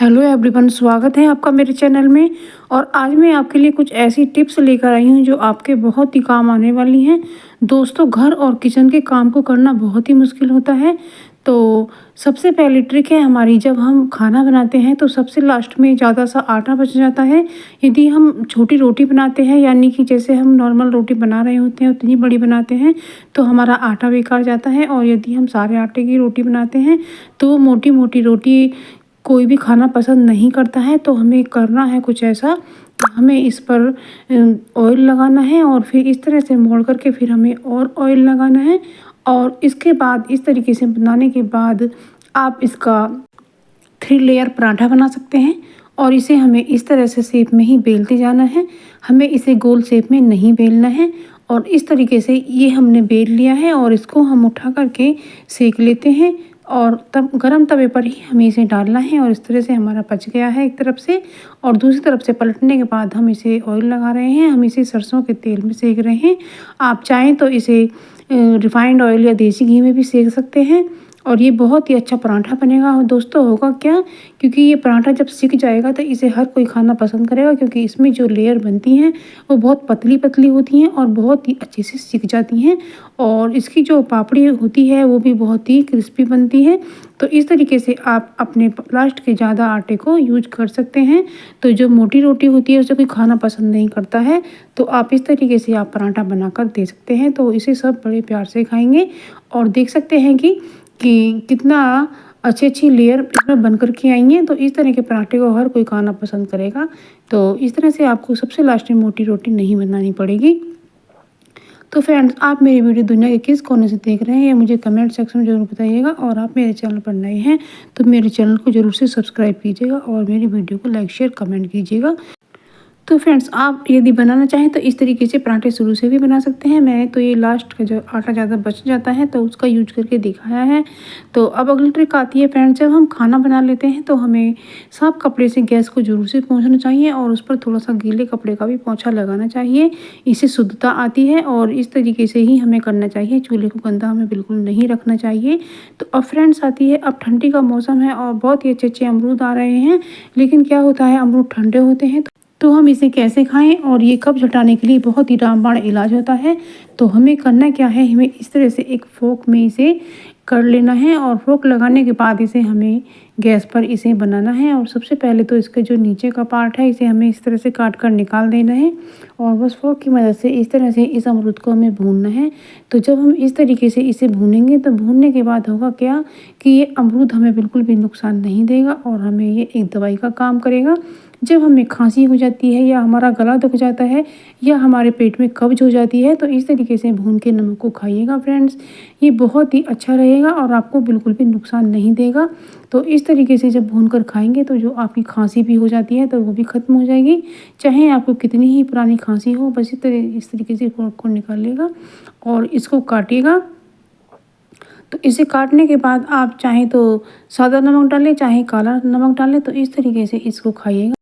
Hello everyone, स्वागत है आपका मेरे चैनल में। और आज मैं आपके लिए कुछ ऐसी टिप्स लेकर आई हूँ जो आपके बहुत ही काम आने वाली हैं। दोस्तों, घर और किचन के काम को करना बहुत ही मुश्किल होता है। तो सबसे पहली ट्रिक है हमारी, जब हम खाना बनाते हैं तो सबसे लास्ट में ज़्यादा सा आटा बच जाता है। यदि हम छोटी रोटी बनाते हैं, यानी कि जैसे हम नॉर्मल रोटी बना रहे होते हैं उतनी बड़ी बनाते हैं, तो हमारा आटा बेकार जाता है। और यदि हम सारे आटे की रोटी बनाते हैं तो मोटी मोटी रोटी कोई भी खाना पसंद नहीं करता है। तो हमें करना है कुछ ऐसा, हमें इस पर ऑयल लगाना है और फिर इस तरह से मोड़ करके फिर हमें और ऑयल लगाना है। और इसके बाद इस तरीके से बनाने के बाद आप इसका 3 लेयर पराठा बना सकते हैं। और इसे हमें इस तरह से शेप में ही बेलते जाना है, हमें इसे गोल शेप में नहीं बेलना है। और इस तरीके से ये हमने बेल लिया है और इसको हम उठा करके सेक लेते हैं। और तब गरम तवे पर ही हमें इसे डालना है। और इस तरह से हमारा पच गया है एक तरफ से। और दूसरी तरफ से पलटने के बाद हम इसे ऑयल लगा रहे हैं, हम इसे सरसों के तेल में सेक रहे हैं। आप चाहें तो इसे रिफाइंड ऑयल या देसी घी में भी सेक सकते हैं। और ये बहुत ही अच्छा पराठा बनेगा। और दोस्तों, होगा क्या, क्योंकि ये पराठा जब सिक जाएगा तो इसे हर कोई खाना पसंद करेगा, क्योंकि इसमें जो लेयर बनती हैं वो बहुत पतली पतली होती हैं और बहुत ही अच्छे से सिक जाती हैं। और इसकी जो पापड़ी होती है वो भी बहुत ही क्रिस्पी बनती है। तो इस तरीके से आप अपने लास्ट के ज़्यादा आटे को यूज कर सकते हैं। तो जो मोटी रोटी होती है उसे कोई खाना पसंद नहीं करता है, तो आप इस तरीके से आप पराठा बनाकर दे सकते हैं। तो इसे सब बड़े प्यार से खाएंगे। और देख सकते हैं कि कितना अच्छी अच्छी लेयर इसमें बन कर के आई हैं। तो इस तरह के पराठे को हर कोई खाना पसंद करेगा। तो इस तरह से आपको सबसे लास्ट में मोटी रोटी नहीं बनानी पड़ेगी। तो फ्रेंड्स, आप मेरी वीडियो दुनिया के किस कोने से देख रहे हैं ये मुझे कमेंट सेक्शन में ज़रूर बताइएगा। और आप मेरे चैनल पर नए हैं तो मेरे चैनल को ज़रूर से सब्सक्राइब कीजिएगा और मेरी वीडियो को लाइक शेयर कमेंट कीजिएगा। तो फ्रेंड्स, आप यदि बनाना चाहें तो इस तरीके से पराठे शुरू से भी बना सकते हैं। मैंने तो ये लास्ट का जो आटा ज़्यादा बच जाता है तो उसका यूज करके दिखाया है। तो अब अगली ट्रिक आती है फ्रेंड्स, जब हम खाना बना लेते हैं तो हमें साफ कपड़े से गैस को जरूर से पोंछना चाहिए और उस पर थोड़ा सा गीले कपड़े का भी पोंछा लगाना चाहिए। इससे शुद्धता आती है और इस तरीके से ही हमें करना चाहिए। चूल्हे को गंदा हमें बिल्कुल नहीं रखना चाहिए। तो अब फ्रेंड्स आती है, अब ठंडी का मौसम है और बहुत ही अच्छे अच्छे अमरूद आ रहे हैं। लेकिन क्या होता है, अमरूद ठंडे होते हैं तो हम इसे कैसे खाएं, और ये कब्ज हटाने के लिए बहुत ही रामबाण इलाज होता है। तो हमें करना क्या है, हमें इस तरह से एक फोक में इसे कर लेना है। और फोक लगाने के बाद इसे हमें गैस पर इसे बनाना है। और सबसे पहले तो इसका जो नीचे का पार्ट है इसे हमें इस तरह से काट कर निकाल देना है। और बस फोक की मदद से इस तरह से इस अमरूद को हमें भूनना है। तो जब हम इस तरीके से इसे भूनेंगे तो भूनने के बाद होगा क्या कि ये अमरूद हमें बिल्कुल भी नुकसान नहीं देगा और हमें ये एक दवाई का काम करेगा। जब हमें खांसी हो जाती है या हमारा गला दुख जाता है या हमारे पेट में कब्ज हो जाती है तो इस तरीके से भून के नमक को खाइएगा फ्रेंड्स। ये बहुत ही अच्छा रहेगा और आपको बिल्कुल भी नुकसान नहीं देगा। तो इस तरीके से जब भून कर खाएंगे तो जो आपकी खांसी भी हो जाती है तो वो भी ख़त्म हो जाएगी। चाहे आपको कितनी ही पुरानी खांसी हो, बस इस तरीके से फोक को निकालिएगा और इसको काटिएगा। तो इसे काटने के बाद आप चाहें तो सादा नमक डालें, चाहे काला नमक डालें। तो इस तरीके से इसको खाइएगा।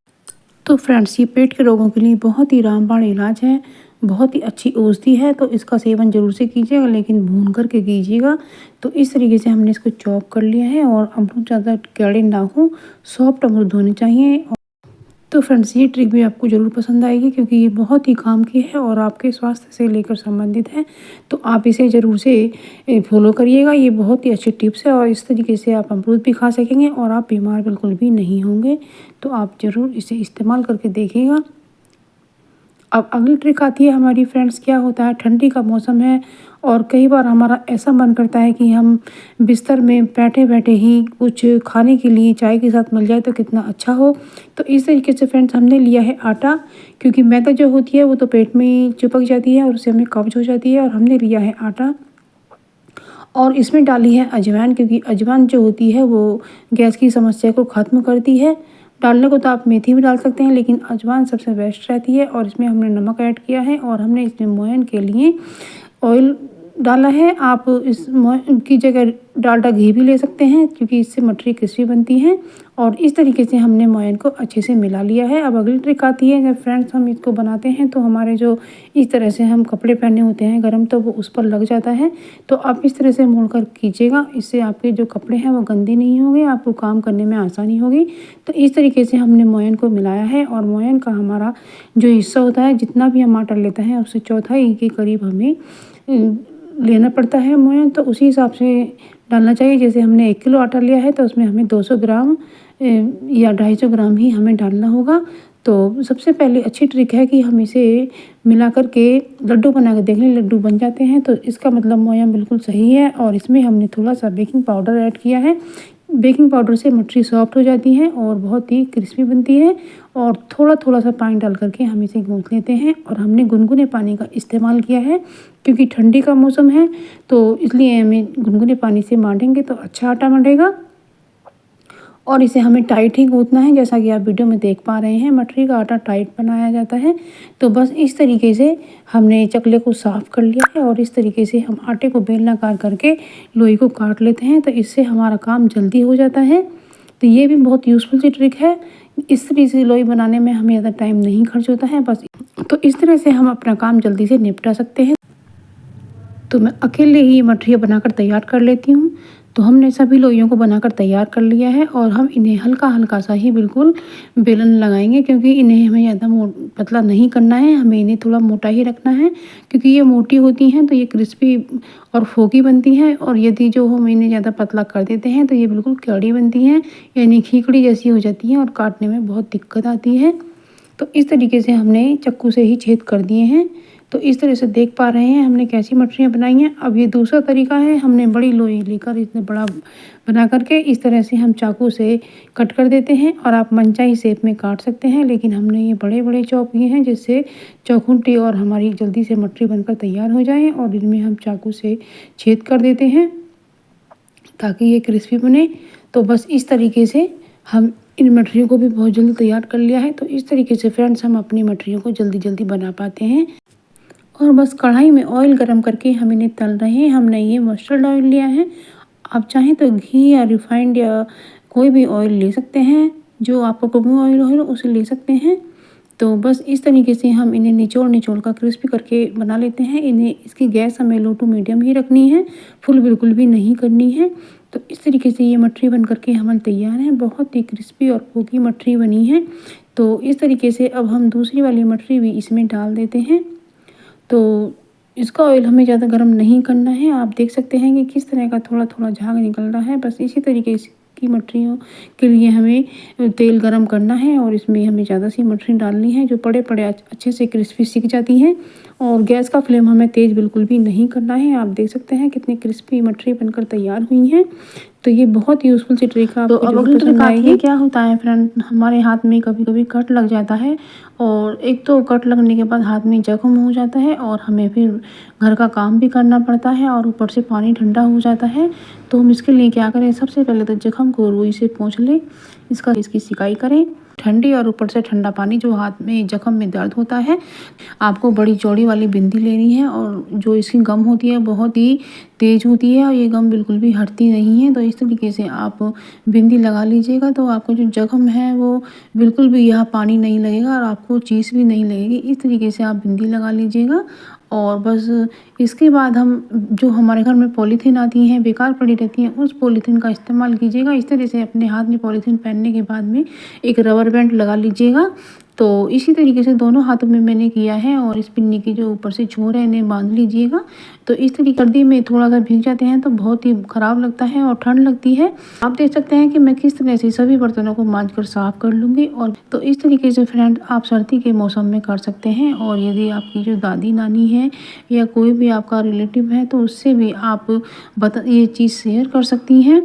तो फ्रेंड्स, ये पेट के रोगों के लिए बहुत ही रामबाण इलाज है, बहुत ही अच्छी औषधि है। तो इसका सेवन जरूर से कीजिएगा, लेकिन भून करके कीजिएगा। तो इस तरीके से हमने इसको चॉप कर लिया है और अमरूद ज़्यादा कड़े ना हो, सॉफ्ट अमरूद होने चाहिए। तो फ्रेंड्स, ये ट्रिक भी आपको ज़रूर पसंद आएगी, क्योंकि ये बहुत ही काम की है और आपके स्वास्थ्य से लेकर संबंधित है। तो आप इसे ज़रूर से फॉलो करिएगा। ये बहुत ही अच्छी टिप्स है और इस तरीके से आप अमरूद भी खा सकेंगे और आप बीमार बिल्कुल भी नहीं होंगे। तो आप ज़रूर इसे इस्तेमाल करके देखिएगा। अब अगली ट्रिक आती है हमारी फ्रेंड्स, क्या होता है, ठंडी का मौसम है और कई बार हमारा ऐसा मन करता है कि हम बिस्तर में बैठे बैठे ही कुछ खाने के लिए चाय के साथ मिल जाए तो कितना अच्छा हो। तो इस तरीके से फ्रेंड्स हमने लिया है आटा, क्योंकि मैदा जो होती है वो तो पेट में चिपक जाती है और उससे हमें कब्ज हो जाती है। और हमने लिया है आटा और इसमें डाली है अजवाइन, क्योंकि अजवाइन जो होती है वो गैस की समस्या को ख़त्म करती है। डालने को तो आप मेथी भी डाल सकते हैं, लेकिन अजवाइन सबसे बेस्ट रहती है। और इसमें हमने नमक ऐड किया है और हमने इसमें मोयन के लिए ऑयल डाला है। आप इस की जगह डालडा घी भी ले सकते हैं, क्योंकि इससे मठरी क्रिस्पी बनती हैं। और इस तरीके से हमने मोयन को अच्छे से मिला लिया है। अब अगली ट्रिक आती है, जब फ्रेंड्स हम इसको बनाते हैं तो हमारे जो इस तरह से हम कपड़े पहने होते हैं गरम, तो वो उस पर लग जाता है। तो आप इस तरह से मोड़ कर कीजिएगा, इससे आपके जो कपड़े हैं वो गंदे नहीं होंगे, आपको काम करने में आसानी होगी। तो इस तरीके से हमने मोयन को मिलाया है। और मोयन का हमारा जो हिस्सा होता है, जितना भी हम आटा लेते हैं उससे चौथाई के करीब हमें लेना पड़ता है मोयन। तो उसी हिसाब से डालना चाहिए। जैसे हमने 1 किलो आटा लिया है तो उसमें हमें 200 ग्राम या 250 ग्राम ही हमें डालना होगा। तो सबसे पहले अच्छी ट्रिक है कि हम इसे मिला कर के लड्डू बना कर देख लें। लड्डू बन जाते हैं तो इसका मतलब मोयन बिल्कुल सही है। और इसमें हमने थोड़ा सा बेकिंग पाउडर ऐड किया है। बेकिंग पाउडर से मठरी सॉफ्ट हो जाती है और बहुत ही क्रिस्पी बनती है। और थोड़ा थोड़ा सा पानी डाल करके हम इसे गूँथ लेते हैं। और हमने गुनगुने पानी का इस्तेमाल किया है, क्योंकि ठंडी का मौसम है, तो इसलिए हमें गुनगुने पानी से मांडेंगे तो अच्छा आटा मंडेगा। और इसे हमें टाइट ही गूँथना है, जैसा कि आप वीडियो में देख पा रहे हैं मठरी का आटा टाइट बनाया जाता है। तो बस इस तरीके से हमने चकले को साफ़ कर लिया है। और इस तरीके से हम आटे को बेलनाकार करके लोई को काट लेते हैं, तो इससे हमारा काम जल्दी हो जाता है। तो ये भी बहुत यूज़फुल सी ट्रिक है। इस तरीके से लोई बनाने में हमें ज़्यादा टाइम नहीं खर्च होता है। बस तो इस तरह से हम अपना काम जल्दी से निपटा सकते हैं। तो मैं अकेले ही ये मठरियाँ बनाकर तैयार कर लेती हूँ। तो हमने सभी लोइयों को बनाकर तैयार कर लिया है। और हम इन्हें हल्का हल्का सा ही बिल्कुल बेलन लगाएंगे, क्योंकि इन्हें हमें ज़्यादा पतला नहीं करना है, हमें इन्हें थोड़ा मोटा ही रखना है। क्योंकि ये मोटी होती हैं तो ये क्रिस्पी और फोकी बनती हैं। और यदि जो हम इन्हें ज़्यादा पतला कर देते हैं तो ये बिल्कुल कड़ी बनती हैं, यानी खीकड़ी जैसी हो जाती हैं और काटने में बहुत दिक्कत आती है। तो इस तरीके से हमने चाकू से ही छेद कर दिए हैं। तो इस तरह से देख पा रहे हैं हमने कैसी मठरियाँ बनाई हैं। अब ये दूसरा तरीका है, हमने बड़ी लोई लेकर इतने बड़ा बना करके इस तरह से हम चाकू से कट कर देते हैं। और आप मनचाही शेप में काट सकते हैं, लेकिन हमने ये बड़े बड़े चॉप किए हैं, जिससे चौखुंटी और हमारी जल्दी से मठरी बनकर तैयार हो जाए। और इनमें हम चाकू से छेद कर देते हैं ताकि ये क्रिस्पी बने। तो बस इस तरीके से हम इन मठरियों को भी बहुत जल्दी तैयार कर लिया है। तो इस तरीके से फ्रेंड्स हम अपनी मठरियों को जल्दी जल्दी बना पाते हैं। और बस कढ़ाई में ऑयल गरम करके हम इन्हें तल रहे हैं। हमने ये मस्टर्ड ऑयल लिया है, आप चाहें तो घी या रिफाइंड या कोई भी ऑयल ले सकते हैं, जो आपको कुकिंग ऑयल हो उसे ले सकते हैं। तो बस इस तरीके से हम इन्हें निचोड़ निचोड़ कर क्रिस्पी करके बना लेते हैं। इन्हें इसकी गैस हमें लो टू मीडियम ही रखनी है, फुल बिल्कुल भी नहीं करनी है। तो इस तरीके से ये मठरी बन करके हमारे तैयार है। बहुत ही क्रिस्पी और फोकी मठरी बनी है। तो इस तरीके से अब हम दूसरी वाली मठरी भी इसमें डाल देते हैं। तो इसका ऑयल हमें ज़्यादा गर्म नहीं करना है। आप देख सकते हैं कि किस तरह का थोड़ा थोड़ा झाग निकल रहा है। बस इसी तरीके की मठरियों के लिए हमें तेल गरम करना है। और इसमें हमें ज़्यादा सी मठरी डालनी है, जो पड़े पड़े अच्छे से क्रिस्पी सिक जाती हैं। और गैस का फ्लेम हमें तेज़ बिल्कुल भी नहीं करना है। आप देख सकते हैं कितनी क्रिस्पी मठरी बनकर तैयार हुई हैं। तो ये बहुत यूज़फुल सी ट्रिक है। तो अब अगली ट्रिक आएगी, क्या होता है फ्रेंड, हमारे हाथ में कभी कभी कट लग जाता है। और एक तो कट लगने के बाद हाथ में जख्म हो जाता है, और हमें फिर घर का काम भी करना पड़ता है, और ऊपर से पानी ठंडा हो जाता है। तो हम इसके लिए क्या करें, सबसे पहले तो जख्म को रुई से पोंछ लें, इसकी सिकाई करें ठंडी, और ऊपर से ठंडा पानी, जो हाथ में जख्म में दर्द होता है। आपको बड़ी चौड़ी वाली बिंदी लेनी है, और जो इसकी गम होती है बहुत ही तेज़ होती है, और ये गम बिल्कुल भी हटती नहीं है। तो इस तरीके से आप बिंदी लगा लीजिएगा, तो आपको जो जख्म है वो बिल्कुल भी यहाँ पानी नहीं लगेगा, और आपको चीस भी नहीं लगेगी। इस तरीके से आप बिंदी लगा लीजिएगा। और बस इसके बाद हम जो हमारे घर में पॉलीथीन आती हैं बेकार पड़ी रहती हैं, उस पॉलीथीन का इस्तेमाल कीजिएगा। इस तरह से अपने हाथ में पॉलीथीन पहनने के बाद में एक रबर बैंड लगा लीजिएगा। तो इसी तरीके से दोनों हाथों में मैंने किया है। और इस पिन्नी की जो ऊपर से छोर है इन्हें बांध लीजिएगा। तो इस तरीके सर्दी में थोड़ा सा भीग जाते हैं तो बहुत ही ख़राब लगता है और ठंड लगती है। आप देख सकते हैं कि मैं किस तरह से सभी बर्तनों को मांज कर साफ कर लूँगी। और तो इस तरीके से फ्रेंड आप सर्दी के मौसम में कर सकते हैं। और यदि आपकी जो दादी नानी है या कोई भी आपका रिलेटिव है तो उससे भी आप ये चीज़ शेयर कर सकती हैं।